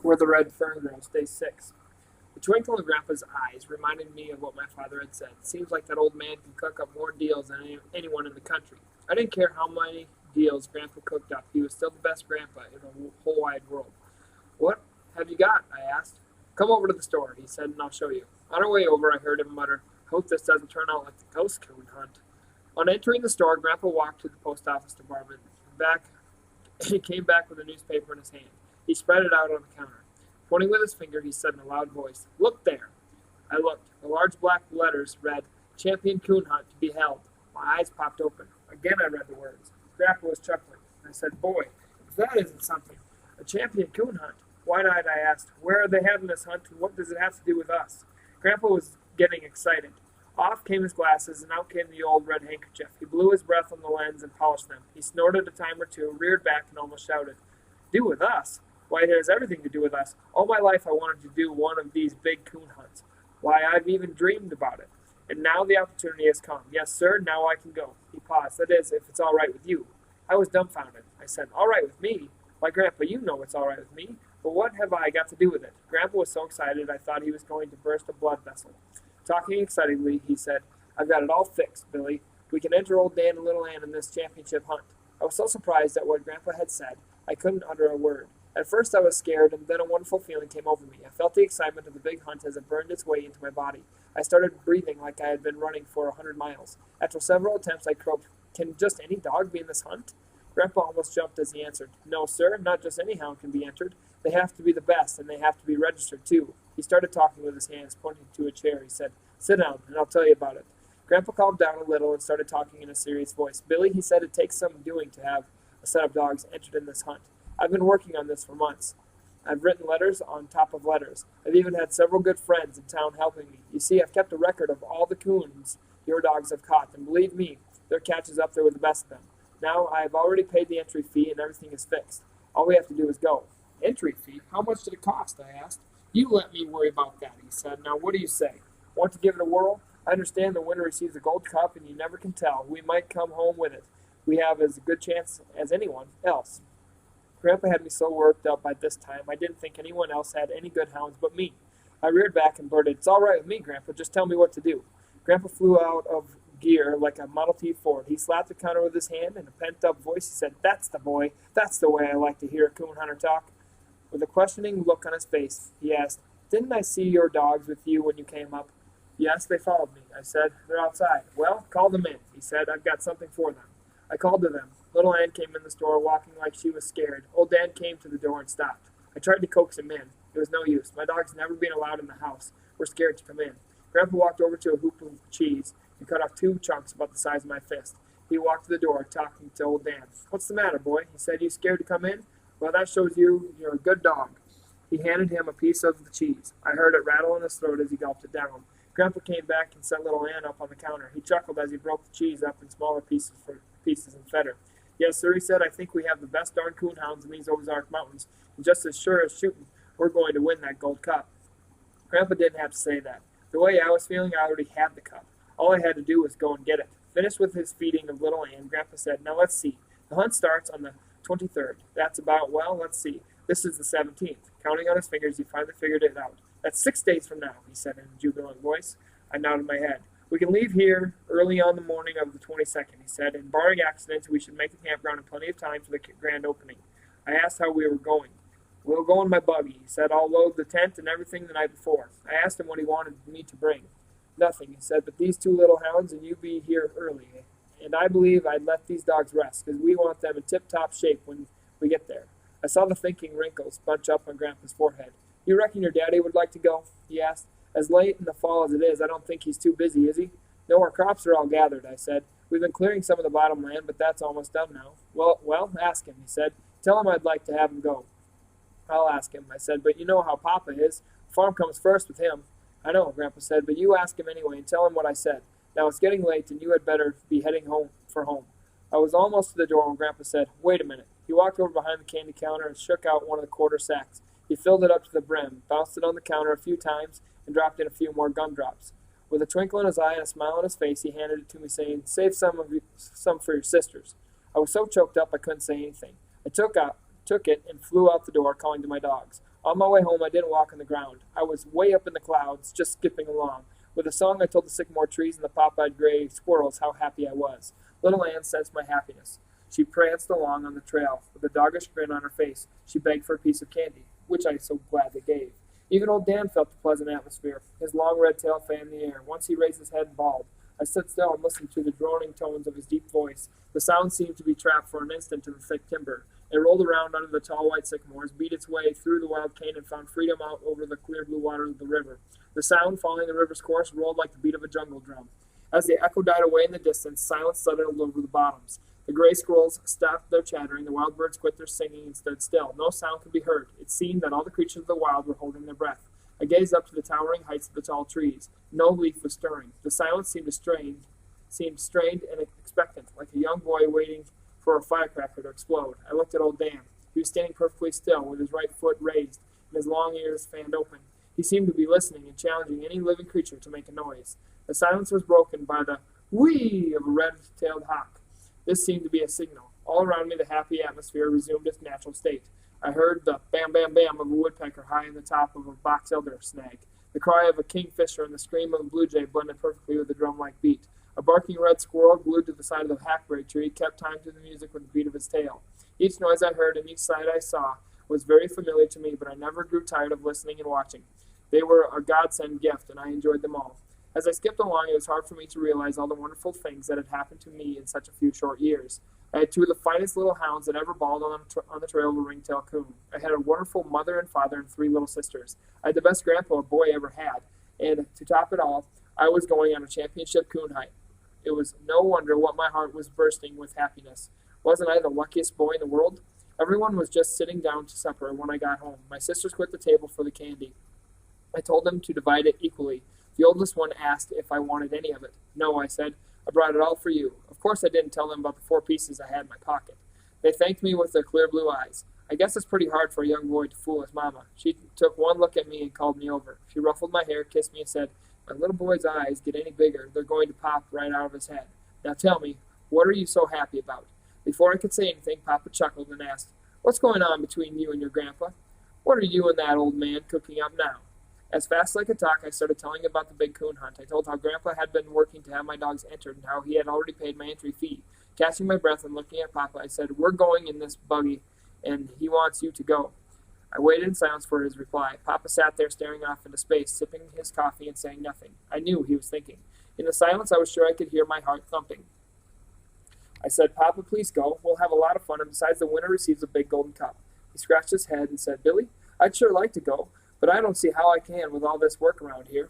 Where the red fern grows, day 6. The twinkle in Grandpa's eyes reminded me of what my father had said. Seems like that old man can cook up more deals than anyone in the country. I didn't care how many deals Grandpa cooked up. He was still the best grandpa in the whole wide world. What have you got? I asked. Come over to the store, he said, and I'll show you. On our way over, I heard him mutter, hope this doesn't turn out like the ghost coon hunt. On entering the store, Grandpa walked to the post office department. He came back with a newspaper in his hand. He spread it out on the counter. Pointing with his finger, he said in a loud voice, look there. I looked. The large black letters read, Champion Coon Hunt to be held. My eyes popped open. Again I read the words. Grandpa was chuckling. I said, boy, if that isn't something. A champion coon hunt. Wide-eyed, I asked, where are they having this hunt and what does it have to do with us? Grandpa was getting excited. Off came his glasses, and out came the old red handkerchief. He blew his breath on the lens and polished them. He snorted a time or two, reared back, and almost shouted, do with us? Why, it has everything to do with us. All my life I wanted to do one of these big coon hunts. Why, I've even dreamed about it. And now the opportunity has come. Yes, sir, now I can go. He paused. That is, if it's all right with you. I was dumbfounded. I said, all right with me? Why, Grandpa, you know it's all right with me. But what have I got to do with it? Grandpa was so excited I thought he was going to burst a blood vessel. Talking excitedly, he said, I've got it all fixed, Billy. We can enter old Dan and little Ann in this championship hunt. I was so surprised at what Grandpa had said, I couldn't utter a word. At first I was scared, and then a wonderful feeling came over me. I felt the excitement of the big hunt as it burned its way into my body. I started breathing like I had been running for 100 miles. After several attempts, I croaked, can just any dog be in this hunt? Grandpa almost jumped as he answered, no, sir, not just any hound can be entered. They have to be the best, and they have to be registered, too. He started talking with his hands, pointing to a chair. He said, sit down, and I'll tell you about it. Grandpa calmed down a little and started talking in a serious voice. Billy, he said, it takes some doing to have a set of dogs entered in this hunt. I've been working on this for months. I've written letters on top of letters. I've even had several good friends in town helping me. You see, I've kept a record of all the coons your dogs have caught, and believe me, their catch is up there with the best of them. Now, I've already paid the entry fee, and everything is fixed. All we have to do is go. Entry fee? How much did it cost? I asked. You let me worry about that, he said. Now, what do you say? Want to give it a whirl? I understand the winner receives a gold cup, and you never can tell. We might come home with it. We have as good chance as anyone else. Grandpa had me so worked up by this time, I didn't think anyone else had any good hounds but me. I reared back and blurted, it's all right with me, Grandpa. Just tell me what to do. Grandpa flew out of gear like a Model T Ford. He slapped the counter with his hand. In a pent-up voice, he said, that's the boy. That's the way I like to hear a coon hunter talk. With a questioning look on his face, he asked, didn't I see your dogs with you when you came up? Yes, they followed me. I said, they're outside. Well, call them in. He said, I've got something for them. I called to them. Little Ann came in the store, walking like she was scared. Old Dan came to the door and stopped. I tried to coax him in. It was no use. My dog's never been allowed in the house. We're scared to come in. Grandpa walked over to a hoop of cheese and cut off 2 chunks about the size of my fist. He walked to the door, talking to old Dan. What's the matter, boy? He said, you scared to come in? Well, that shows you're a good dog. He handed him a piece of the cheese. I heard it rattle in his throat as he gulped it down. Grandpa came back and set little Ann up on the counter. He chuckled as he broke the cheese up in smaller pieces and fed her. Yes, sir, he said, I think we have the best darn coon hounds in these Ozark Mountains, and just as sure as shooting, we're going to win that gold cup. Grandpa didn't have to say that. The way I was feeling, I already had the cup. All I had to do was go and get it. Finished with his feeding of little Ann, Grandpa said, now let's see. The hunt starts on the 23rd. That's about, well, let's see. This is the 17th. Counting on his fingers, he finally figured it out. That's 6 days from now, he said in a jubilant voice. I nodded my head. We can leave here early on the morning of the 22nd, he said, and barring accidents, we should make the campground in plenty of time for the grand opening. I asked how we were going. We'll go in my buggy, he said. I'll load the tent and everything the night before. I asked him what he wanted me to bring. Nothing, he said, but these 2 little hounds and you be here early. And I believe I'd let these dogs rest, because we want them in tip-top shape when we get there. I saw the thinking wrinkles bunch up on Grandpa's forehead. You reckon your daddy would like to go? He asked. As late in the fall as it is, I don't think he's too busy, is he? No, our crops are all gathered, I said. We've been clearing some of the bottom land, but that's almost done now. Well, ask him, he said. Tell him I'd like to have him go. I'll ask him, I said, but you know how Papa is. Farm comes first with him. I know, Grandpa said, but you ask him anyway and tell him what I said. Now it's getting late, and you had better be heading home for home. I was almost to the door when Grandpa said, wait a minute. He walked over behind the candy counter and shook out one of the quarter sacks. He filled it up to the brim, bounced it on the counter a few times, and dropped in a few more gumdrops. With a twinkle in his eye and a smile on his face, he handed it to me, saying, save some for your sisters. I was so choked up I couldn't say anything. I took took it, and flew out the door, calling to my dogs. On my way home, I didn't walk on the ground. I was way up in the clouds, just skipping along. With a song, I told the sycamore trees and the pop-eyed gray squirrels how happy I was. Little Ann sensed my happiness. She pranced along on the trail. With a doggish grin on her face, she begged for a piece of candy, which I so gladly gave. Even old Dan felt the pleasant atmosphere. His long red tail fanned the air. Once he raised his head and bawled. I stood still and listened to the droning tones of his deep voice. The sound seemed to be trapped for an instant in the thick timber. It rolled around under the tall white sycamores, beat its way through the wild cane, and found freedom out over the clear blue water of the river. The sound, following the river's course, rolled like the beat of a jungle drum. As the echo died away in the distance, silence settled over the bottoms. The gray squirrels stopped their chattering, the wild birds quit their singing and stood still. No sound could be heard. It seemed that all the creatures of the wild were holding their breath. I gazed up to the towering heights of the tall trees. No leaf was stirring. The silence seemed strained and expectant, like a young boy waiting for a firecracker to explode. I looked at old Dan. He was standing perfectly still, with his right foot raised and his long ears fanned open. He seemed to be listening and challenging any living creature to make a noise. The silence was broken by the whee of a red-tailed hawk. This seemed to be a signal. All around me the happy atmosphere resumed its natural state. I heard the bam-bam-bam of a woodpecker high in the top of a box elder snag. The cry of a kingfisher and the scream of a blue jay blended perfectly with the drum-like beat. A barking red squirrel glued to the side of the hackberry tree kept time to the music with the beat of his tail. Each noise I heard and each sight I saw was very familiar to me, but I never grew tired of listening and watching. They were a godsend gift, and I enjoyed them all. As I skipped along, it was hard for me to realize all the wonderful things that had happened to me in such a few short years. I had two of the finest little hounds that ever bawled on the trail of a ringtail coon. I had a wonderful mother and father and 3 little sisters. I had the best grandpa a boy ever had, and to top it all, I was going on a championship coon hunt. It was no wonder what my heart was bursting with happiness. Wasn't I the luckiest boy in the world? Everyone was just sitting down to supper when I got home. My sisters quit the table for the candy. I told them to divide it equally. The oldest one asked if I wanted any of it. No, I said. I brought it all for you. Of course I didn't tell them about the 4 pieces I had in my pocket. They thanked me with their clear blue eyes. I guess it's pretty hard for a young boy to fool his mama. She took one look at me and called me over. She ruffled my hair, kissed me, and said, "My little boy's eyes get any bigger, they're going to pop right out of his head. Now tell me, what are you so happy about?" Before I could say anything, Papa chuckled and asked, "What's going on between you and your grandpa? What are you and that old man cooking up now?" As fast as I could talk, I started telling about the big coon hunt. I told how Grandpa had been working to have my dogs entered and how he had already paid my entry fee. Catching my breath and looking at Papa, I said, "We're going in this buggy, and he wants you to go." I waited in silence for his reply. Papa sat there staring off into space, sipping his coffee and saying nothing. I knew he was thinking. In the silence, I was sure I could hear my heart thumping. I said, "Papa, please go. We'll have a lot of fun, and besides, the winner receives a big golden cup." He scratched his head and said, "Billy, I'd sure like to go, but I don't see how I can with all this work around here."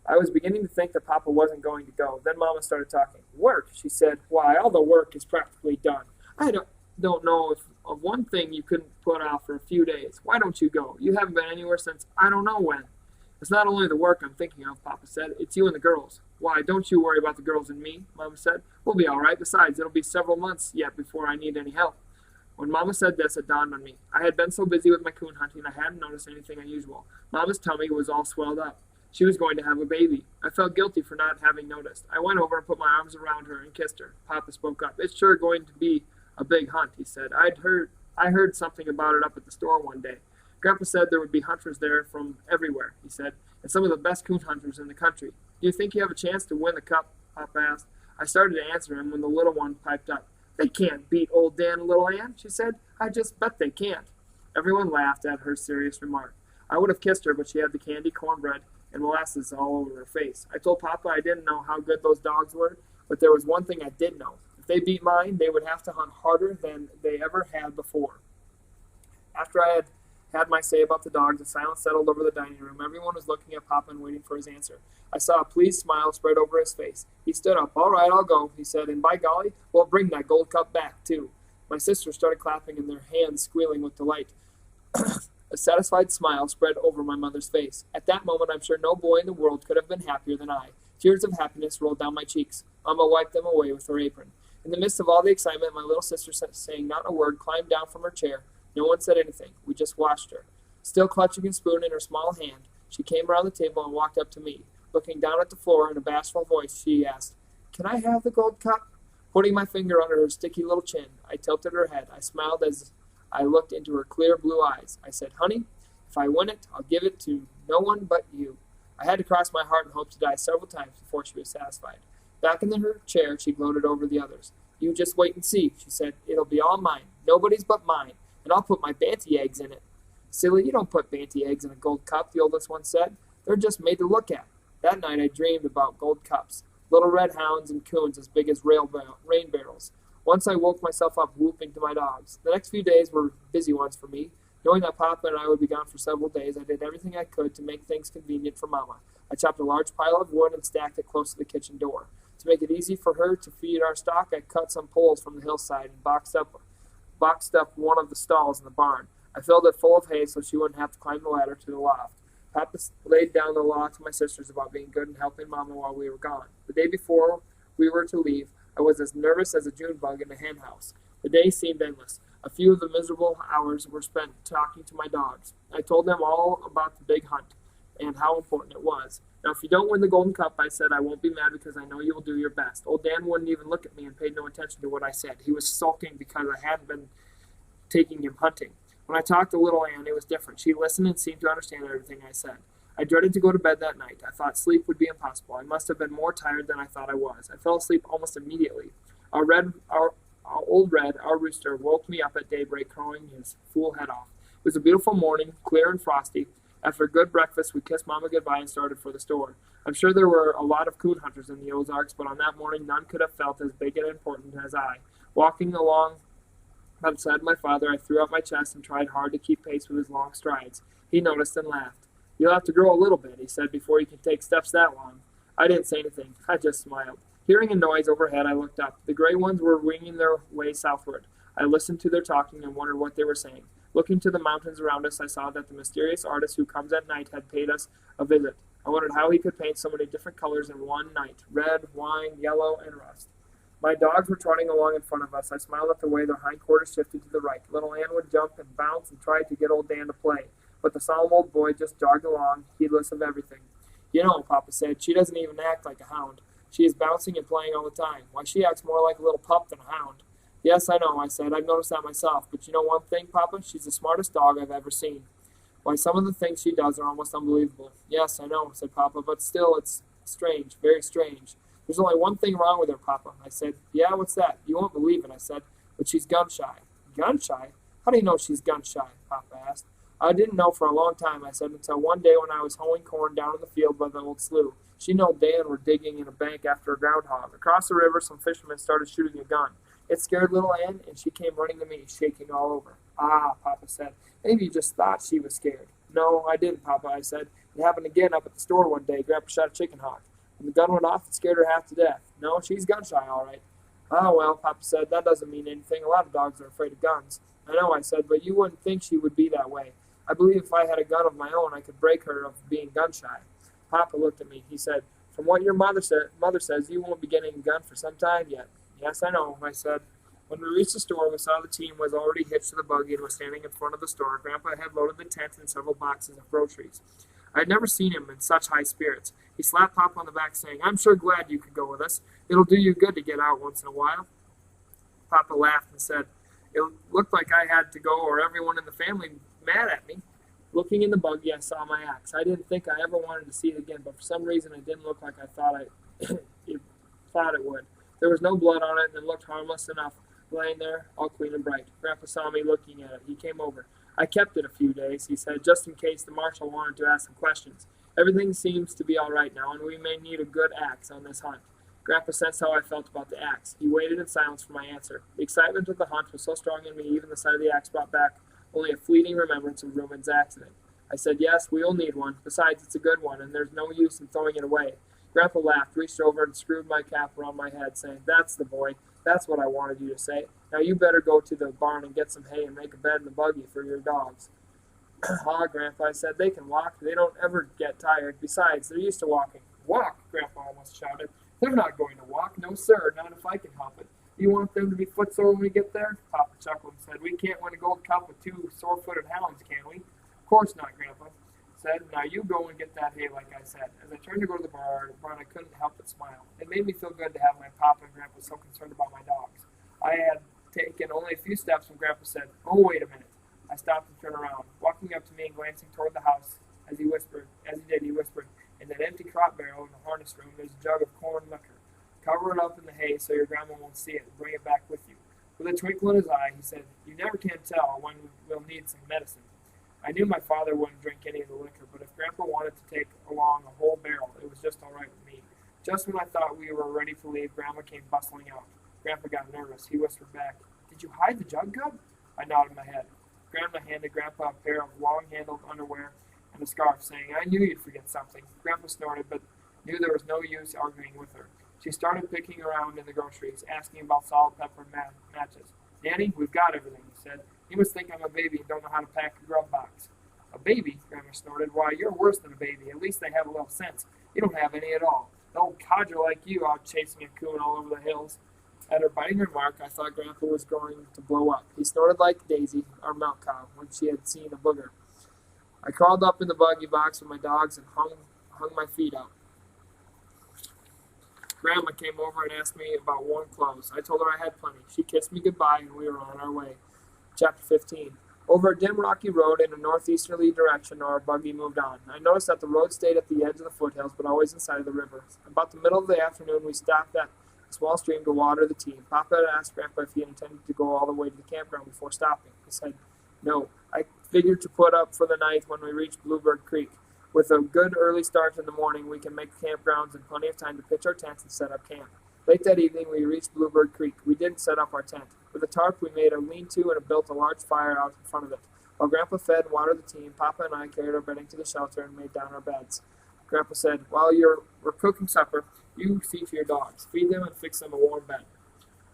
I was beginning to think that Papa wasn't going to go. Then Mama started talking. "Work," she said. "Why, all the work is practically done. I don't know if of one thing you couldn't put off for a few days. Why don't you go? You haven't been anywhere since I don't know when." "It's not only the work I'm thinking of," Papa said. "It's you and the girls." "Why, don't you worry about the girls and me," Mama said. "We'll be all right. Besides, it'll be several months yet before I need any help." When Mama said this, it dawned on me. I had been so busy with my coon hunting, I hadn't noticed anything unusual. Mama's tummy was all swelled up. She was going to have a baby. I felt guilty for not having noticed. I went over and put my arms around her and kissed her. Papa spoke up. "It's sure going to be a big hunt," he said. I heard something about it up at the store one day. Grandpa said there would be hunters there from everywhere, he said, and some of the best coon hunters in the country. "Do you think you have a chance to win the cup?" Papa asked. I started to answer him when the little one piped up. "They can't beat old Dan and little Ann," she said. "I just bet they can't." Everyone laughed at her serious remark. I would have kissed her, but she had the candy, cornbread, and molasses all over her face. I told Papa I didn't know how good those dogs were, but there was one thing I did know. If they beat mine, they would have to hunt harder than they ever had before. After I had my say about the dogs, the silence settled over the dining room. Everyone was looking at Papa and waiting for his answer. I saw a pleased smile spread over his face. He stood up. "All right, I'll go," he said, "and by golly, we'll bring that gold cup back, too." My sisters started clapping and their hands squealing with delight. A satisfied smile spread over my mother's face. At that moment, I'm sure no boy in the world could have been happier than I. Tears of happiness rolled down my cheeks. Mama wiped them away with her apron. In the midst of all the excitement, my little sister, saying not a word, climbed down from her chair. No one said anything. We just watched her. Still clutching a spoon in her small hand, she came around the table and walked up to me. Looking down at the floor in a bashful voice, she asked, "Can I have the gold cup?" Putting my finger under her sticky little chin, I tilted her head. I smiled as I looked into her clear blue eyes. I said, "Honey, if I win it, I'll give it to no one but you." I had to cross my heart and hope to die several times before she was satisfied. Back in her chair, she gloated over the others. "You just wait and see," she said. "It'll be all mine. Nobody's but mine. And I'll put my banty eggs in it." "Silly, you don't put banty eggs in a gold cup," the oldest one said. "They're just made to look at." That night I dreamed about gold cups, little red hounds and coons as big as rain barrels. Once I woke myself up whooping to my dogs. The next few days were busy ones for me. Knowing that Papa and I would be gone for several days, I did everything I could to make things convenient for Mama. I chopped a large pile of wood and stacked it close to the kitchen door. To make it easy for her to feed our stock, I cut some poles from the hillside and boxed up one of the stalls in the barn. I filled it full of hay so she wouldn't have to climb the ladder to the loft. Papa laid down the law to my sisters about being good and helping Mama while we were gone. The day before we were to leave, I was as nervous as a June bug in a hen house. The day seemed endless. A few of the miserable hours were spent talking to my dogs. I told them all about the big hunt and how important it was. "Now, if you don't win the Golden Cup," I said, "I won't be mad because I know you will do your best." Old Dan wouldn't even look at me and paid no attention to what I said. He was sulking because I hadn't been taking him hunting. When I talked to little Anne, it was different. She listened and seemed to understand everything I said. I dreaded to go to bed that night. I thought sleep would be impossible. I must have been more tired than I thought I was. I fell asleep almost immediately. Our old Red, our rooster, woke me up at daybreak, crowing his fool head off. It was a beautiful morning, clear and frosty. After a good breakfast, we kissed Mama goodbye and started for the store. I'm sure there were a lot of coon hunters in the Ozarks, but on that morning none could have felt as big and important as I. Walking along by the side of my father, I threw out my chest and tried hard to keep pace with his long strides. He noticed and laughed. "You'll have to grow a little bit," he said, "before you can take steps that long." I didn't say anything. I just smiled. Hearing a noise overhead, I looked up. The gray ones were winging their way southward. I listened to their talking and wondered what they were saying. Looking to the mountains around us, I saw that the mysterious artist who comes at night had paid us a visit. I wondered how he could paint so many different colors in one night: red, wine, yellow, and rust. My dogs were trotting along in front of us. I smiled at the way their hindquarters shifted to the right. Little Ann would jump and bounce and try to get old Dan to play, but the solemn old boy just jogged along, heedless of everything. "You know," Papa said, "she doesn't even act like a hound. She is bouncing and playing all the time. Why, she acts more like a little pup than a hound." "Yes, I know," I said. "I've noticed that myself. But you know one thing, Papa? She's the smartest dog I've ever seen. Why, some of the things she does are almost unbelievable." "Yes, I know," said Papa, "but still, it's strange, very strange." "There's only one thing wrong with her, Papa," I said. "Yeah, what's that?" "You won't believe it," I said, "but she's gun-shy." "Gun-shy? How do you know she's gun-shy?" Papa asked. "I didn't know for a long time," I said, "until one day when I was hoeing corn down in the field by the old slough. She and old Dan were digging in a bank after a groundhog. Across the river, some fishermen started shooting a gun. It scared little Ann, and she came running to me, shaking all over." "Ah," Papa said, "maybe you just thought she was scared." "No, I didn't, Papa," I said. "It happened again up at the store one day. Grandpa shot a chicken hawk. When the gun went off, it scared her half to death. No, she's gun-shy, all right." "Oh, well," Papa said, "that doesn't mean anything. A lot of dogs are afraid of guns." "I know," I said, "but you wouldn't think she would be that way. I believe if I had a gun of my own, I could break her of being gun-shy." Papa looked at me. He said, "From what your mother says, you won't be getting a gun for some time yet." "Yes, I know," I said. When we reached the store, we saw the team was already hitched to the buggy and was standing in front of the store. Grandpa had loaded the tent and several boxes of groceries. I had never seen him in such high spirits. He slapped Papa on the back, saying, "I'm sure glad you could go with us. It'll do you good to get out once in a while." Papa laughed and said, "It looked like I had to go or everyone in the family mad at me." Looking in the buggy, I saw my axe. I didn't think I ever wanted to see it again, but for some reason it didn't look like I thought it would. There was no blood on it, and it looked harmless enough, laying there, all clean and bright. Grandpa saw me looking at it. He came over. "I kept it a few days," he said, "just in case the marshal wanted to ask some questions. Everything seems to be all right now, and we may need a good axe on this hunt." Grandpa sensed how I felt about the axe. He waited in silence for my answer. The excitement of the hunt was so strong in me, even the sight of the axe brought back only a fleeting remembrance of Reuben's accident. I said, "Yes, we'll need one. Besides, it's a good one, and there's no use in throwing it away." Grandpa laughed, reached over, and screwed my cap around my head, saying, "That's the boy. That's what I wanted you to say. Now you better go to the barn and get some hay and make a bed in the buggy for your dogs." "Ah, Grandpa," I said, "they can walk. They don't ever get tired. Besides, they're used to walking." "Walk?" Grandpa almost shouted. "They're not going to walk. No, sir, not if I can help it. You want them to be footsore when we get there?" Papa chuckled and said, "We can't win a gold cup with two sore-footed hounds, can we?" "Of course not," Grandpa said. "Now you go and get that hay like I said." As I turned to go to the barn, I couldn't help but smile. It made me feel good to have my Papa and Grandpa so concerned about my dogs. I had taken only a few steps when Grandpa said, "Oh, wait a minute." I stopped and turned around. Walking up to me and glancing toward the house, as he did, he whispered, "In that empty crop barrel in the harness room, there's a jug of corn liquor. Cover it up in the hay so your grandma won't see it, and bring it back with you." With a twinkle in his eye, he said, "You never can tell when we'll need some medicine." I knew my father wouldn't drink any of the liquor, but if Grandpa wanted to take along a whole barrel, it was just all right with me. Just when I thought we were ready to leave, Grandma came bustling out. Grandpa got nervous. He whispered back, "Did you hide the jug, Cub?" I nodded my head. Grandma handed Grandpa a pair of long-handled underwear and a scarf, saying, "I knew you'd forget something." Grandpa snorted, but knew there was no use arguing with her. She started picking around in the groceries, asking about salt, pepper, and matches. "Nanny, we've got everything," he said. "You must think I'm a baby and don't know how to pack a grub box." "A baby?" Grandma snorted. "Why, you're worse than a baby. At least they have a little sense. You don't have any at all. An old codger like you out chasing a coon all over the hills." At her biting remark, I thought Grandpa was going to blow up. He snorted like Daisy, our milk cow, when she had seen a booger. I crawled up in the buggy box with my dogs and hung my feet out. Grandma came over and asked me about warm clothes. I told her I had plenty. She kissed me goodbye, and we were on our way. Chapter 15. Over a dim rocky road in a northeasterly direction, our buggy moved on. I noticed that the road stayed at the edge of the foothills, but always inside of the river. About the middle of the afternoon, we stopped at a small stream to water the team. Papa had asked Grandpa if he intended to go all the way to the campground before stopping. He said, "No, I figured to put up for the night when we reached Bluebird Creek. With a good early start in the morning, we can make campgrounds and plenty of time to pitch our tents and set up camp." Late that evening, we reached Bluebird Creek. We didn't set up our tent. With a tarp, we made a lean-to and built a large fire out in front of it. While Grandpa fed and watered the team, Papa and I carried our bedding to the shelter and made down our beds. Grandpa said, "While we're cooking supper, you see to your dogs. Feed them and fix them a warm bed."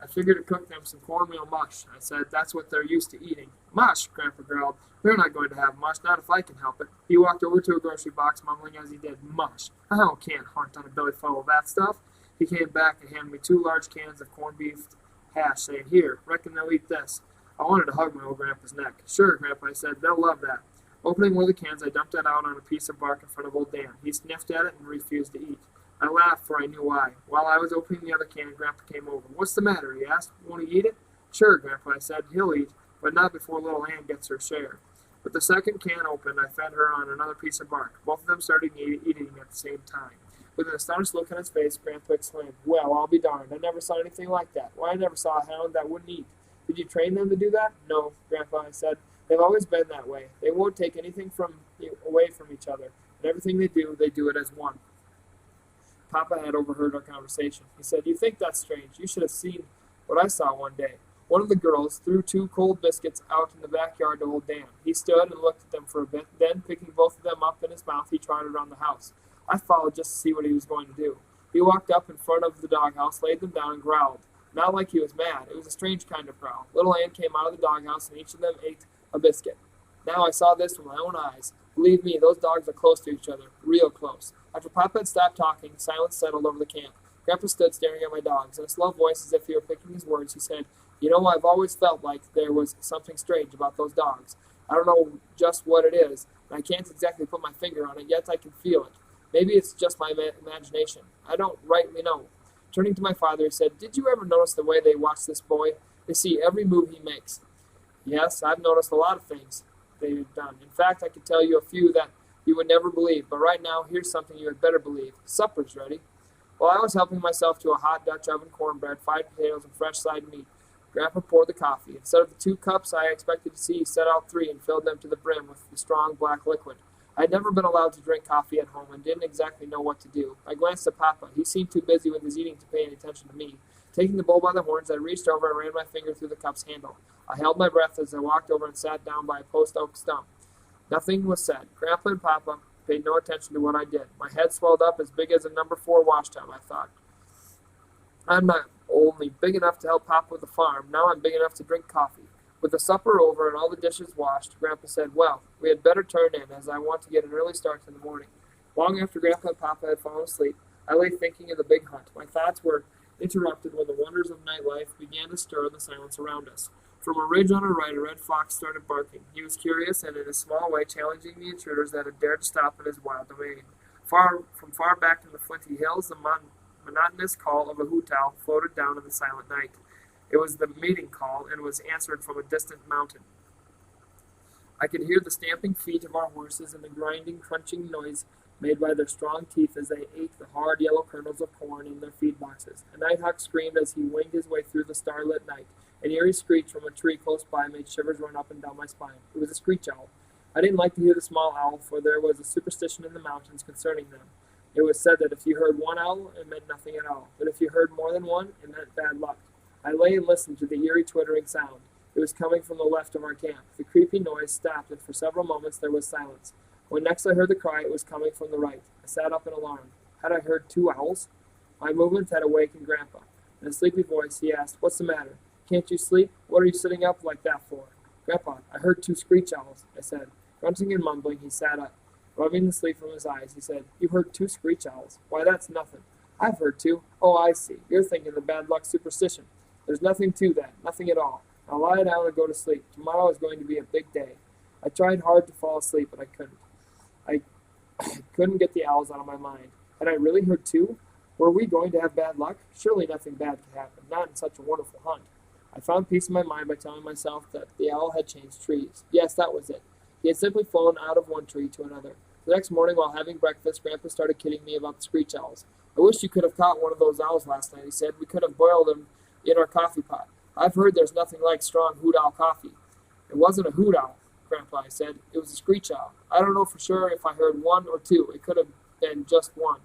I figured to cook them some cornmeal mush. I said, "That's what they're used to eating." "Mush," Grandpa growled. "We're not going to have mush, not if I can help it." He walked over to a grocery box, mumbling as he did, "Mush. I can't hunt on a belly full of that stuff." He came back and handed me 2 large cans of corned beef hash, saying, "Here, reckon they'll eat this." I wanted to hug my old Grandpa's neck. "Sure, Grandpa," I said, "they'll love that." Opening one of the cans, I dumped it out on a piece of bark in front of old Dan. He sniffed at it and refused to eat. I laughed, for I knew why. While I was opening the other can, Grandpa came over. "What's the matter?" he asked. "Won't he eat it?" "Sure, Grandpa," I said. "He'll eat, but not before little Ann gets her share." With the second can opened, I fed her on another piece of bark. Both of them started eating at the same time. With an astonished look on his face, Grandpa exclaimed, "Well, I'll be darned. I never saw anything like that. Why, I never saw a hound that wouldn't eat." "Did you train them to do that?" "No, Grandpa," I said. "They've always been that way. They won't take anything away from each other, and everything they do it as one." Papa had overheard our conversation. He said, "You think that's strange. You should have seen what I saw one day." One of the girls threw 2 cold biscuits out in the backyard to old Dan. He stood and looked at them for a bit. Then, picking both of them up in his mouth, he trotted around the house. I followed just to see what he was going to do. He walked up in front of the doghouse, laid them down, and growled. Not like he was mad. It was a strange kind of growl. Little Ann came out of the doghouse, and each of them ate a biscuit. Now I saw this with my own eyes. Believe me, those dogs are close to each other, real close. After Papa had stopped talking, silence settled over the camp. Grandpa stood staring at my dogs. In a slow voice, as if he were picking his words, he said, "You know, I've always felt like there was something strange about those dogs. I don't know just what it is, and I can't exactly put my finger on it, yet I can feel it. Maybe it's just my imagination. I don't rightly know." Turning to my father, he said, "Did you ever notice the way they watch this boy? They see every move he makes." "Yes, I've noticed a lot of things they've done. In fact, I could tell you a few that you would never believe, but right now, here's something you had better believe. Supper's ready." While I was helping myself to a hot Dutch oven cornbread, fried potatoes, and fresh side meat, Grandpa poured the coffee. Instead of the 2 cups I expected to see, he set out 3 and filled them to the brim with the strong black liquid. I had never been allowed to drink coffee at home and didn't exactly know what to do. I glanced at Papa. He seemed too busy with his eating to pay any attention to me. Taking the bull by the horns, I reached over and ran my finger through the cup's handle. I held my breath as I walked over and sat down by a post oak stump. Nothing was said. Grandpa and Papa paid no attention to what I did. My head swelled up as big as a number 4 wash tub, I thought. I'm not only big enough to help Papa with the farm, now I'm big enough to drink coffee. With the supper over and all the dishes washed, Grandpa said, "Well, we had better turn in, as I want to get an early start in the morning." Long after Grandpa and Papa had fallen asleep, I lay thinking of the big hunt. My thoughts were interrupted when the wonders of night life began to stir in the silence around us. From a ridge on our right, a red fox started barking. He was curious and, in a small way, challenging the intruders that had dared to stop in his wild domain. From far back in the flinty hills, the monotonous call of a hoot owl floated down in the silent night. It was the meeting call, and was answered from a distant mountain. I could hear the stamping feet of our horses and the grinding, crunching noise made by their strong teeth as they ate the hard yellow kernels of corn in their feed boxes. A nighthawk screamed as he winged his way through the starlit night. An eerie screech from a tree close by made shivers run up and down my spine. It was a screech owl. I didn't like to hear the small owl, for there was a superstition in the mountains concerning them. It was said that if you heard one owl, it meant nothing at all, but if you heard more than one, it meant bad luck. I lay and listened to the eerie twittering sound. It was coming from the left of our camp. The creepy noise stopped, and for several moments there was silence. When next I heard the cry, it was coming from the right. I sat up in alarm. Had I heard two owls? My movement had awakened Grandpa. In a sleepy voice, he asked, "What's the matter? Can't you sleep? What are you sitting up like that for?" "Grandpa, I heard two screech owls," I said. Grunting and mumbling, he sat up. Rubbing the sleep from his eyes, he said, "You heard two screech owls? Why, that's nothing. I've heard two. Oh, I see. You're thinking the bad luck superstition. There's nothing to that, nothing at all. Now lie down and go to sleep. Tomorrow is going to be a big day." I tried hard to fall asleep, but I couldn't. I couldn't get the owls out of my mind. Had I really heard two? Were we going to have bad luck? Surely nothing bad could happen, not in such a wonderful hunt. I found peace in my mind by telling myself that the owl had changed trees. Yes, that was it. He had simply flown out of one tree to another. The next morning, while having breakfast, Grandpa started kidding me about the screech owls. "I wish you could have caught one of those owls last night," he said. "We could have boiled them in our coffee pot. I've heard there's nothing like strong hoot owl coffee." "It wasn't a hoot owl, Grandpa," I said. "It was a screech owl. I don't know for sure if I heard one or two. It could have been just one."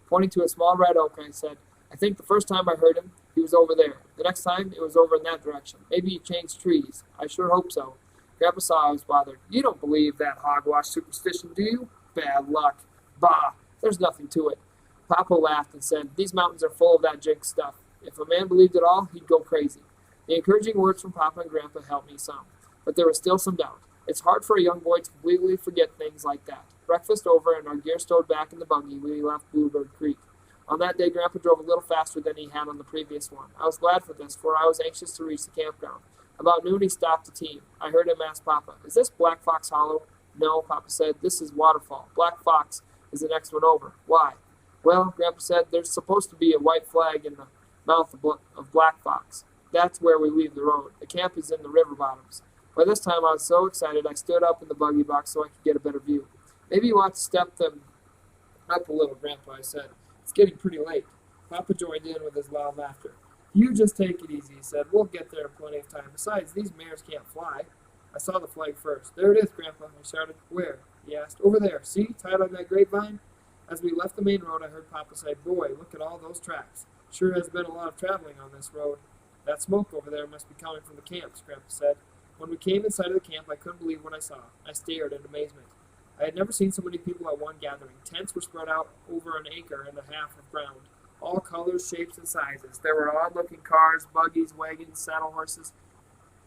Pointing to a small red oak, I said, "I think the first time I heard him, he was over there. The next time, it was over in that direction. Maybe he changed trees. I sure hope so." Grandpa saw I was bothered. "You don't believe that hogwash superstition, do you? Bad luck. Bah! There's nothing to it." Papa laughed and said, "These mountains are full of that jinx stuff. If a man believed it all, he'd go crazy." The encouraging words from Papa and Grandpa helped me some, but there was still some doubt. It's hard for a young boy to completely forget things like that. Breakfast over and our gear stowed back in the buggy, we left Bluebird Creek. On that day, Grandpa drove a little faster than he had on the previous one. I was glad for this, for I was anxious to reach the campground. About noon, he stopped the team. I heard him ask Papa, "Is this Black Fox Hollow?" "No," Papa said. "This is Waterfall. Black Fox is the next one over." "Why?" "Well," Grandpa said, "there's supposed to be a white flag in the mouth of Black Fox. That's where we leave the road. The camp is in the river bottoms." By this time, I was so excited I stood up in the buggy box so I could get a better view. "Maybe you ought to step them up a little, Grandpa," I said. "It's getting pretty late." Papa joined in with his loud laughter. "You just take it easy," he said. "We'll get there in plenty of time. Besides, these mares can't fly." I saw the flag first. "There it is, Grandpa," I shouted. "Where?" he asked. "Over there. See, tied on that grapevine?" As we left the main road, I heard Papa say, "Boy, look at all those tracks. Sure has been a lot of traveling on this road." "That smoke over there must be coming from the camps," Grandpa said. When we came inside of the camp, I couldn't believe what I saw. I stared in amazement. I had never seen so many people at one gathering. Tents were spread out over an acre and a half of ground, all colors, shapes, and sizes. There were odd-looking cars, buggies, wagons, saddle horses.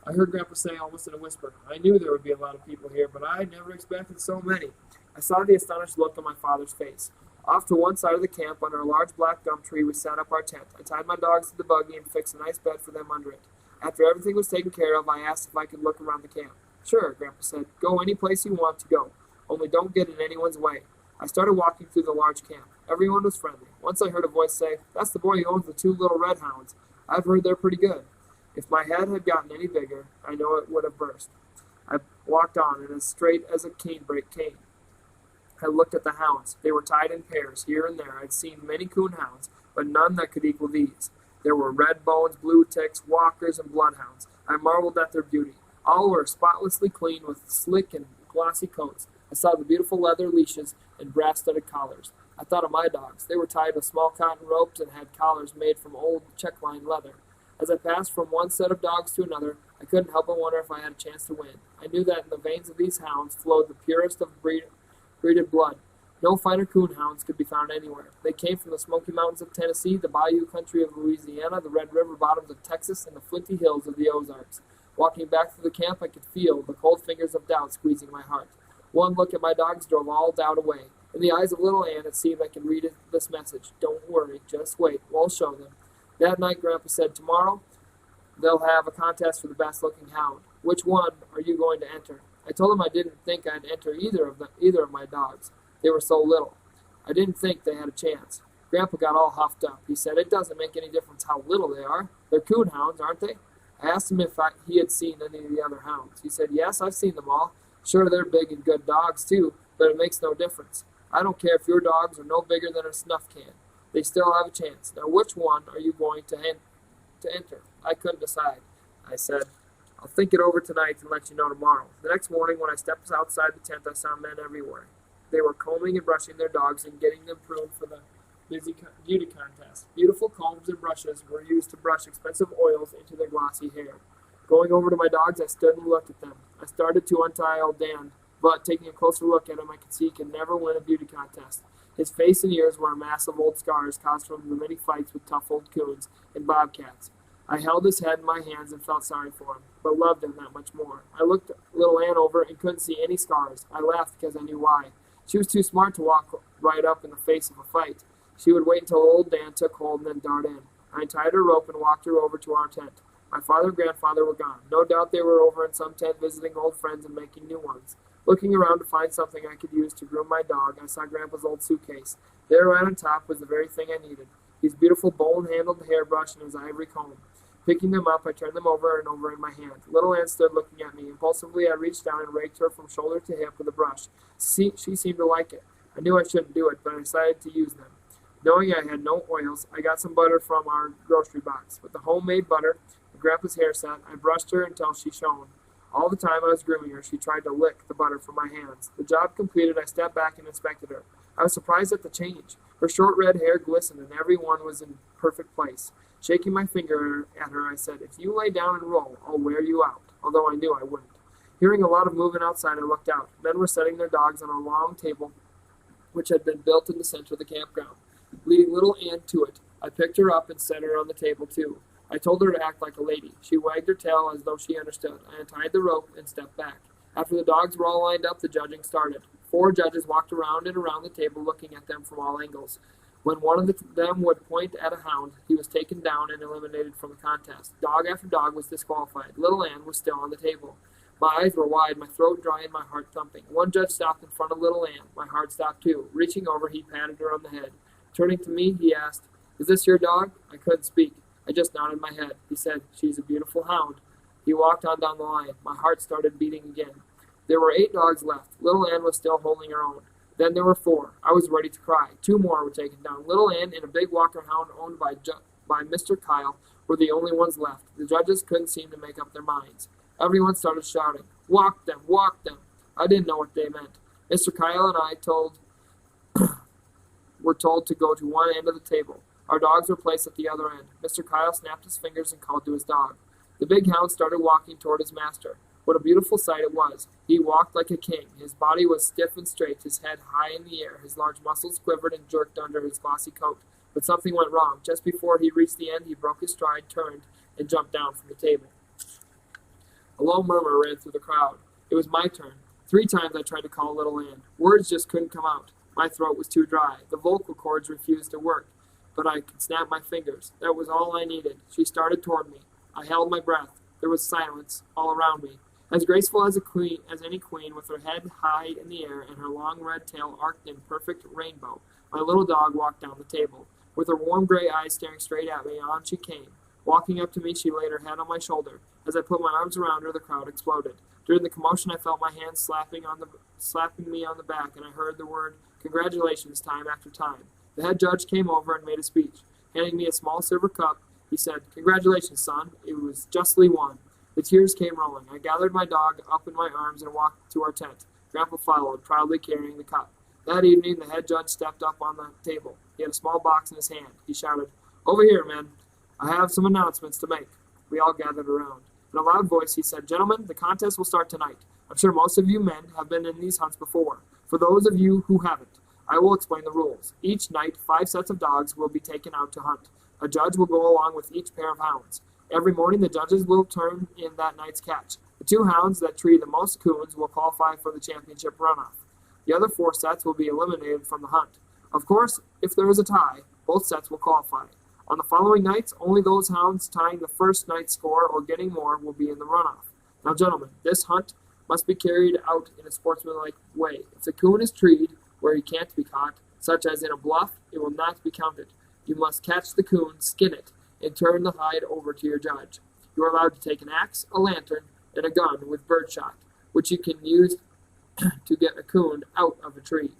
I heard Grandpa say almost in a whisper, "I knew there would be a lot of people here, but I never expected so many." I saw the astonished look on my father's face. Off to one side of the camp, under a large black gum tree, we set up our tent. I tied my dogs to the buggy and fixed a nice bed for them under it. After everything was taken care of, I asked if I could look around the camp. "Sure," Grandpa said. "Go any place you want to go. Only don't get in anyone's way." I started walking through the large camp. Everyone was friendly. Once I heard a voice say, "That's the boy who owns the two little red hounds. I've heard they're pretty good." If my head had gotten any bigger, I know it would have burst. I walked on, and as straight as a canebrake came. I looked at the hounds. They were tied in pairs. Here and there I'd seen many coon hounds, but none that could equal these. There were red bones, blue ticks, walkers, and bloodhounds. I marveled at their beauty. All were spotlessly clean with slick and glossy coats. I saw the beautiful leather leashes and brass-studded collars. I thought of my dogs. They were tied with small cotton ropes and had collars made from old check-lined leather. As I passed from one set of dogs to another, I couldn't help but wonder if I had a chance to win. I knew that in the veins of these hounds flowed the purest of breeded blood. No finer coon hounds could be found anywhere. They came from the Smoky Mountains of Tennessee, the bayou country of Louisiana, the Red River bottoms of Texas, and the flinty hills of the Ozarks. Walking back through the camp, I could feel the cold fingers of doubt squeezing my heart. One look at my dogs drove all doubt away. In the eyes of little Ann, it seemed I could read this message: "Don't worry, just wait. We'll show them." That night, Grandpa said, "Tomorrow, they'll have a contest for the best-looking hound. Which one are you going to enter?" I told him I didn't think I'd enter either of my dogs. They were so little. I didn't think they had a chance. Grandpa got all huffed up. He said, "It doesn't make any difference how little they are. They're coon hounds, aren't they?" I asked him if he had seen any of the other hounds. He said, "Yes, I've seen them all. Sure, they're big and good dogs, too, but it makes no difference. I don't care if your dogs are no bigger than a snuff can. They still have a chance. Now, which one are you going to enter?" I couldn't decide. I said, "I'll think it over tonight and let you know tomorrow." The next morning, when I stepped outside the tent, I saw men everywhere. They were combing and brushing their dogs and getting them pruned for the beauty contest. Beautiful combs and brushes were used to brush expensive oils into their glossy hair. Going over to my dogs, I stood and looked at them. I started to untie old Dan, but taking a closer look at him, I could see he could never win a beauty contest. His face and ears were a mass of old scars caused from the many fights with tough old coons and bobcats. I held his head in my hands and felt sorry for him, but loved him that much more. I looked little Ann over and couldn't see any scars. I laughed because I knew why. She was too smart to walk right up in the face of a fight. She would wait until old Dan took hold and then dart in. I untied her rope and walked her over to our tent. My father and grandfather were gone. No doubt they were over in some tent visiting old friends and making new ones. Looking around to find something I could use to groom my dog, I saw Grandpa's old suitcase. There right on top was the very thing I needed, his beautiful bone-handled hairbrush and his ivory comb. Picking them up, I turned them over and over in my hand. Little Ann stood looking at me. Impulsively, I reached down and raked her from shoulder to hip with a brush. She seemed to like it. I knew I shouldn't do it, but I decided to use them. Knowing I had no oils, I got some butter from our grocery box. With the homemade butter and Grandpa's hair set, I brushed her until she shone. All the time I was grooming her, she tried to lick the butter from my hands. The job completed, I stepped back and inspected her. I was surprised at the change. Her short red hair glistened, and every one was in perfect place. Shaking my finger at her, I said, "If you lay down and roll, I'll wear you out," although I knew I wouldn't. Hearing a lot of movement outside, I looked out. Men were setting their dogs on a long table which had been built in the center of the campground. Leading little Ann to it, I picked her up and set her on the table, too. I told her to act like a lady. She wagged her tail as though she understood. I untied the rope and stepped back. After the dogs were all lined up, the judging started. 4 judges walked around and around the table looking at them from all angles. When one of them would point at a hound, he was taken down and eliminated from the contest. Dog after dog was disqualified. Little Ann was still on the table. My eyes were wide, my throat dry, and my heart thumping. One judge stopped in front of little Ann. My heart stopped too. Reaching over, he patted her on the head. Turning to me, he asked, "Is this your dog?" I couldn't speak. I just nodded my head. He said, "She's a beautiful hound." He walked on down the line. My heart started beating again. There were 8 dogs left. Little Ann was still holding her own. Then there were 4. I was ready to cry. 2 more were taken down. Little Ann and a big Walker hound owned by Mr. Kyle were the only ones left. The judges couldn't seem to make up their minds. Everyone started shouting, "Walk them, walk them." I didn't know what they meant. Mr. Kyle and I were told to go to one end of the table. Our dogs were placed at the other end. Mr. Kyle snapped his fingers and called to his dog. The big hound started walking toward his master. What a beautiful sight it was. He walked like a king. His body was stiff and straight, his head high in the air. His large muscles quivered and jerked under his glossy coat. But something went wrong. Just before he reached the end, he broke his stride, turned, and jumped down from the table. A low murmur ran through the crowd. It was my turn. 3 times I tried to call little Ann. Words just couldn't come out. My throat was too dry. The vocal cords refused to work, but I could snap my fingers. That was all I needed. She started toward me. I held my breath. There was silence all around me. As graceful as any queen, with her head high in the air and her long red tail arched in perfect rainbow, my little dog walked down the table. With her warm gray eyes staring straight at me, on she came. Walking up to me, she laid her head on my shoulder. As I put my arms around her, the crowd exploded. During the commotion, I felt my hands slapping me on the back, and I heard the word "congratulations" time after time. The head judge came over and made a speech. Handing me a small silver cup, he said, "Congratulations, son. It was justly won." The tears came rolling. I gathered my dog up in my arms and walked to our tent. Grandpa followed, proudly carrying the cup. That evening, the head judge stepped up on the table. He had a small box in his hand. He shouted, "Over here, men. I have some announcements to make." We all gathered around. In a loud voice, he said, "Gentlemen, the contest will start tonight. I'm sure most of you men have been in these hunts before. For those of you who haven't, I will explain the rules. Each night, 5 sets of dogs will be taken out to hunt. A judge will go along with each pair of hounds. Every morning, the judges will turn in that night's catch. The 2 hounds that tree the most coons will qualify for the championship runoff. The other 4 sets will be eliminated from the hunt. Of course, if there is a tie, both sets will qualify. On the following nights, only those hounds tying the first night's score or getting more will be in the runoff. Now, gentlemen, this hunt must be carried out in a sportsmanlike way. If the coon is treed where he can't be caught, such as in a bluff, it will not be counted. You must catch the coon, skin it, and turn the hide over to your judge. You are allowed to take an axe, a lantern, and a gun with birdshot, which you can use to get a coon out of a tree.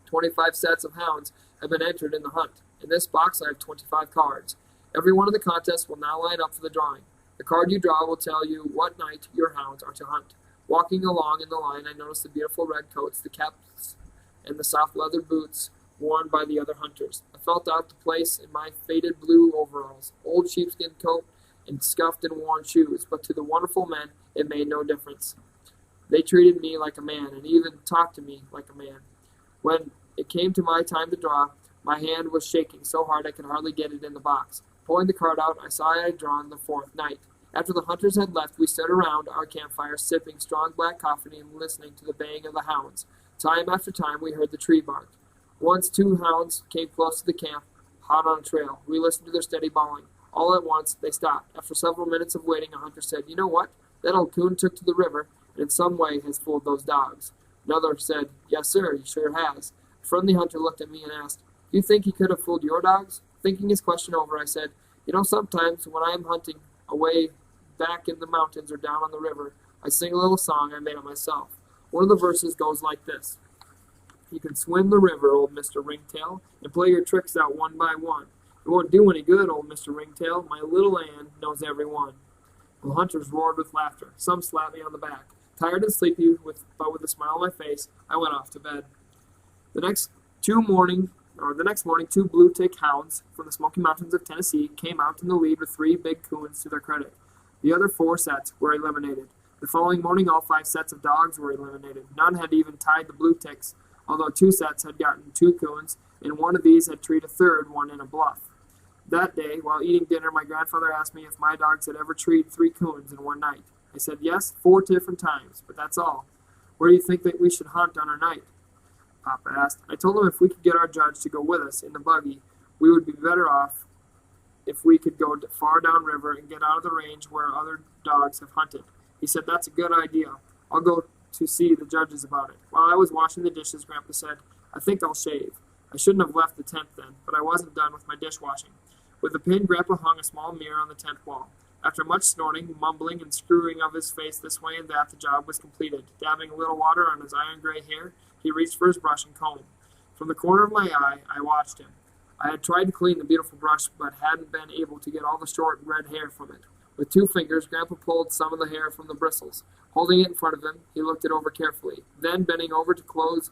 25 sets of hounds have been entered in the hunt. In this box I have 25 cards. Every one of the contests will now line up for the drawing. The card you draw will tell you what night your hounds are to hunt. Walking along in the line, I noticed the beautiful red coats, the caps, and the soft leather boots worn by the other hunters. I felt out the place in my faded blue overalls, old sheepskin coat, and scuffed and worn shoes, but to the wonderful men it made no difference. They treated me like a man, and even talked to me like a man. When it came to my time to draw, my hand was shaking so hard I could hardly get it in the box. Pulling the card out, I saw I had drawn the fourth night. After the hunters had left, we stood around our campfire, sipping strong black coffee and listening to the baying of the hounds. Time after time, we heard the tree bark. Once 2 hounds came close to the camp, hot on a trail. We listened to their steady bawling. All at once, they stopped. After several minutes of waiting, a hunter said, "You know what? That old coon took to the river, and in some way has fooled those dogs." Another said, "Yes, sir, he sure has." A friendly hunter looked at me and asked, "Do you think he could have fooled your dogs?" Thinking his question over, I said, "You know, sometimes when I am hunting away back in the mountains or down on the river, I sing a little song I made up myself. One of the verses goes like this: You can swim the river, old Mr. Ringtail, and play your tricks out one by one. It won't do any good, old Mr. Ringtail. My little Ann knows every one." The hunters roared with laughter. Some slapped me on the back. Tired and sleepy, but with a smile on my face, I went off to bed. The next morning, 2 blue-tick hounds from the Smoky Mountains of Tennessee came out in the lead with 3 big coons to their credit. The other 4 sets were eliminated. The following morning, all 5 sets of dogs were eliminated. None had even tied the blue ticks, although 2 sets had gotten 2 coons, and one of these had treed a third one in a bluff. That day, while eating dinner, my grandfather asked me if my dogs had ever treed 3 coons in one night. I said yes, 4 different times, but that's all. "Where do you think that we should hunt on our night?" Papa asked. I told him if we could get our judge to go with us in the buggy, we would be better off if we could go far downriver and get out of the range where other dogs have hunted. He said, "That's a good idea. I'll go to see the judges about it." While I was washing the dishes, Grandpa said, "I think I'll shave." I shouldn't have left the tent then, but I wasn't done with my dishwashing. With a pin, Grandpa hung a small mirror on the tent wall. After much snorting, mumbling, and screwing of his face this way and that, the job was completed. Dabbing a little water on his iron-gray hair, he reached for his brush and comb. From the corner of my eye, I watched him. I had tried to clean the beautiful brush, but hadn't been able to get all the short red hair from it. With 2 fingers, Grandpa pulled some of the hair from the bristles. Holding it in front of him, he looked it over carefully. Then, bending over close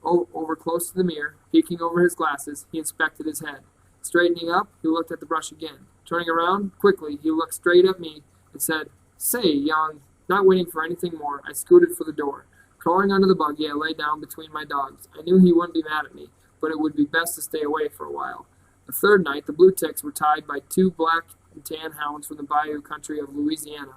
to the mirror, peeking over his glasses, he inspected his head. Straightening up, he looked at the brush again. Turning around quickly, he looked straight at me and said, "Say, young." Not waiting for anything more, I scooted for the door. Crawling under the buggy, I lay down between my dogs. I knew he wouldn't be mad at me, but it would be best to stay away for a while. The third night, the blue ticks were tied by 2 black and tan hounds from the bayou country of Louisiana.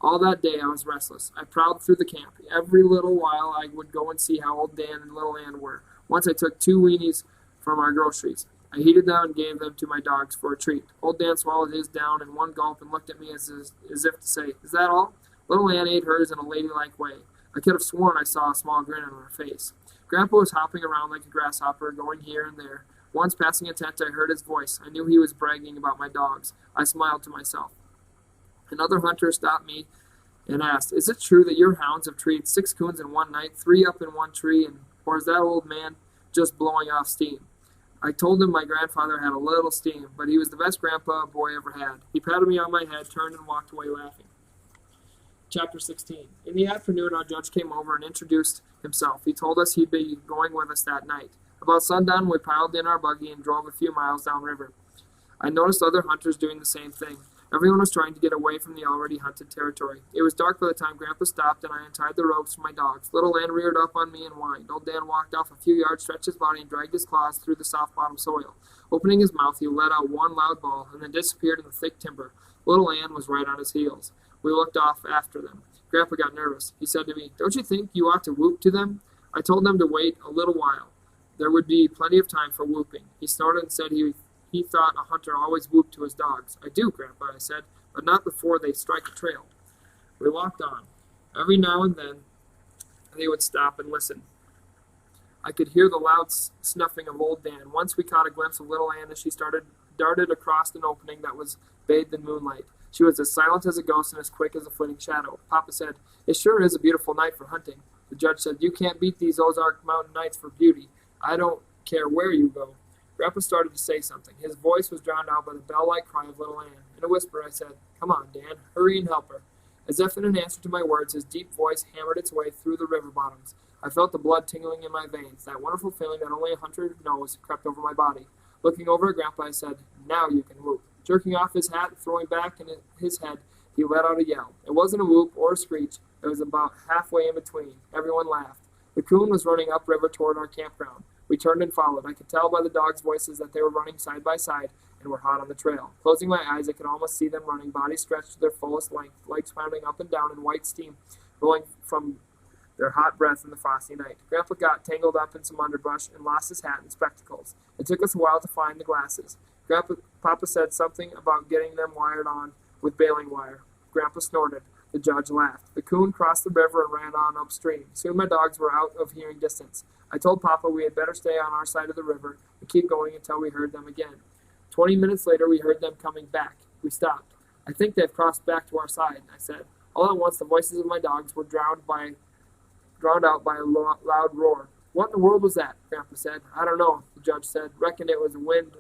All that day I was restless. I prowled through the camp. Every little while I would go and see how old Dan and little Ann were. Once I took 2 weenies from our groceries. I heated them and gave them to my dogs for a treat. Old Dan swallowed his down in one gulp and looked at me as if to say, "Is that all?" Little Ann ate hers in a ladylike way. I could have sworn I saw a small grin on her face. Grandpa was hopping around like a grasshopper, going here and there. Once passing a tent, I heard his voice. I knew he was bragging about my dogs. I smiled to myself. Another hunter stopped me and asked, "Is it true that your hounds have treed 6 coons in one night, 3 up in one tree, or is that old man just blowing off steam?" I told him my grandfather had a little steam, but he was the best grandpa a boy ever had. He patted me on my head, turned, and walked away laughing. Chapter 16. In the afternoon, our judge came over and introduced himself. He told us he'd be going with us that night. About sundown, we piled in our buggy and drove a few miles downriver. I noticed other hunters doing the same thing. Everyone was trying to get away from the already hunted territory. It was dark by the time Grandpa stopped and I untied the ropes for my dogs. Little Ann reared up on me and whined. Old Dan walked off a few yards, stretched his body, and dragged his claws through the soft-bottom soil. Opening his mouth, he let out one loud bawl and then disappeared in the thick timber. Little Ann was right on his heels. We looked off after them. Grandpa got nervous. He said to me, "Don't you think you ought to whoop to them?" I told them to wait a little while. There would be plenty of time for whooping. He snorted and said he thought a hunter always whooped to his dogs. "I do, Grandpa," I said, "but not before they strike a trail." We walked on. Every now and then, they would stop and listen. I could hear the loud snuffing of old Dan. Once we caught a glimpse of little Anne as she darted across an opening that was bathed in moonlight. She was as silent as a ghost and as quick as a flitting shadow. Papa said, "It sure is a beautiful night for hunting." The judge said, "You can't beat these Ozark Mountain nights for beauty. I don't care where you go." Grandpa started to say something. His voice was drowned out by the bell-like cry of little Anne. In a whisper, I said, "Come on, Dan, hurry and help her." As if in an answer to my words, his deep voice hammered its way through the river bottoms. I felt the blood tingling in my veins. That wonderful feeling that only a hunter knows crept over my body. Looking over at Grandpa, I said, "Now you can whoop." Jerking off his hat and throwing back in his head, he let out a yell. It wasn't a whoop or a screech. It was about halfway in between. Everyone laughed. The coon was running upriver toward our campground. We turned and followed. I could tell by the dogs' voices that they were running side by side and were hot on the trail. Closing my eyes, I could almost see them running, bodies stretched to their fullest length, legs pounding up and down in white steam rolling from their hot breath in the frosty night. Grandpa got tangled up in some underbrush and lost his hat and spectacles. It took us a while to find the glasses. Papa said something about getting them wired on with baling wire. Grandpa snorted. The judge laughed. The coon crossed the river and ran on upstream. Soon my dogs were out of hearing distance. I told Papa we had better stay on our side of the river and keep going until we heard them again. 20 minutes later, we heard them coming back. We stopped. "I think they've crossed back to our side," I said. All at once, the voices of my dogs were drowned out by a loud roar. "What in the world was that?" Grandpa said. "I don't know," the judge said. "Reckon it was wind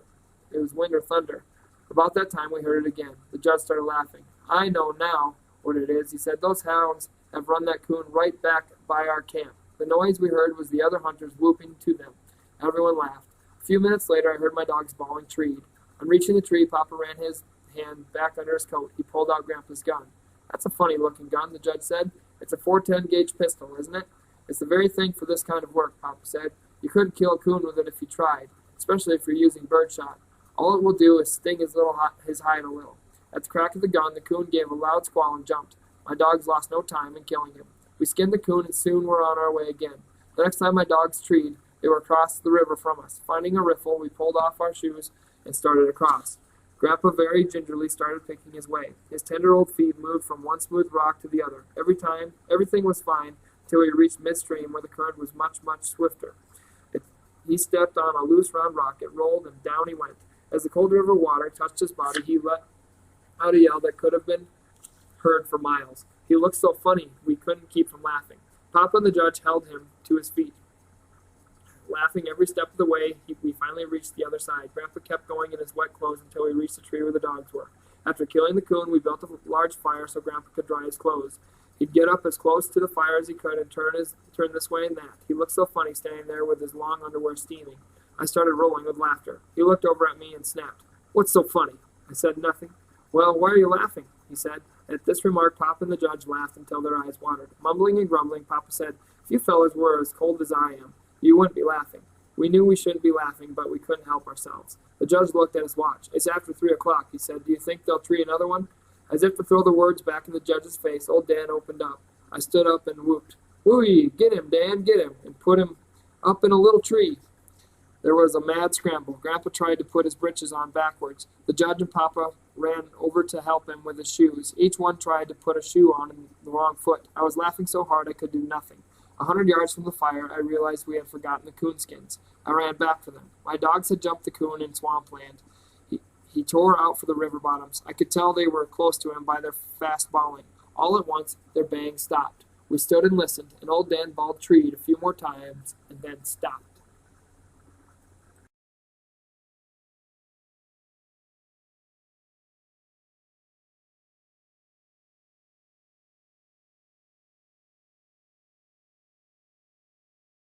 or thunder." About that time, we heard it again. The judge started laughing. "I know now what it is," he said. "Those hounds have run that coon right back by our camp." The noise we heard was the other hunters whooping to them. Everyone laughed. A few minutes later, I heard my dogs bawling treed. On reaching the tree, Papa ran his hand back under his coat. He pulled out Grandpa's gun. "That's a funny-looking gun," the judge said. "It's a 410 gauge pistol, isn't it?" "It's the very thing for this kind of work," Papa said. "You couldn't kill a coon with it if you tried, especially if you're using birdshot. All it will do is sting his hide a little." At the crack of the gun, the coon gave a loud squall and jumped. My dogs lost no time in killing him. We skinned the coon and soon were on our way again. The next time my dogs treed, they were across the river from us. Finding a riffle, we pulled off our shoes and started across. Grandpa very gingerly started picking his way. His tender old feet moved from one smooth rock to the other. Everything was fine till we reached midstream where the current was much, much swifter. He stepped on a loose round rock. It rolled and down he went. As the cold river water touched his body, he let out a yell that could have been heard for miles. He looked so funny we couldn't keep from laughing. Papa and the judge held him to his feet. Laughing every step of the way, we finally reached the other side. Grandpa kept going in his wet clothes until we reached the tree where the dogs were. After killing the coon, we built a large fire so Grandpa could dry his clothes. He'd get up as close to the fire as he could and turn this way and that. He looked so funny standing there with his long underwear steaming. I started rolling with laughter. He looked over at me and snapped. "What's so funny?" I said, "Nothing." "Well, why are you laughing?" he said. At this remark, Papa and the judge laughed until their eyes watered. Mumbling and grumbling, Papa said, "If you fellas were as cold as I am, you wouldn't be laughing." We knew we shouldn't be laughing, but we couldn't help ourselves. The judge looked at his watch. "It's after 3 o'clock, he said. "Do you think they'll tree another one?" As if to throw the words back in the judge's face, old Dan opened up. I stood up and whooped, "Whoo-ee! Get him, Dan, get him!" and put him up in a little tree. There was a mad scramble. Grandpa tried to put his breeches on backwards. The judge and Papa ran over to help him with his shoes. Each one tried to put a shoe on in the wrong foot. I was laughing so hard I could do nothing. 100 yards from the fire, I realized we had forgotten the coonskins. I ran back for them. My dogs had jumped the coon in swampland. He tore out for the river bottoms. I could tell they were close to him by their fast bawling. All at once, their baying stopped. We stood and listened, and old Dan bawled treed a few more times and then stopped.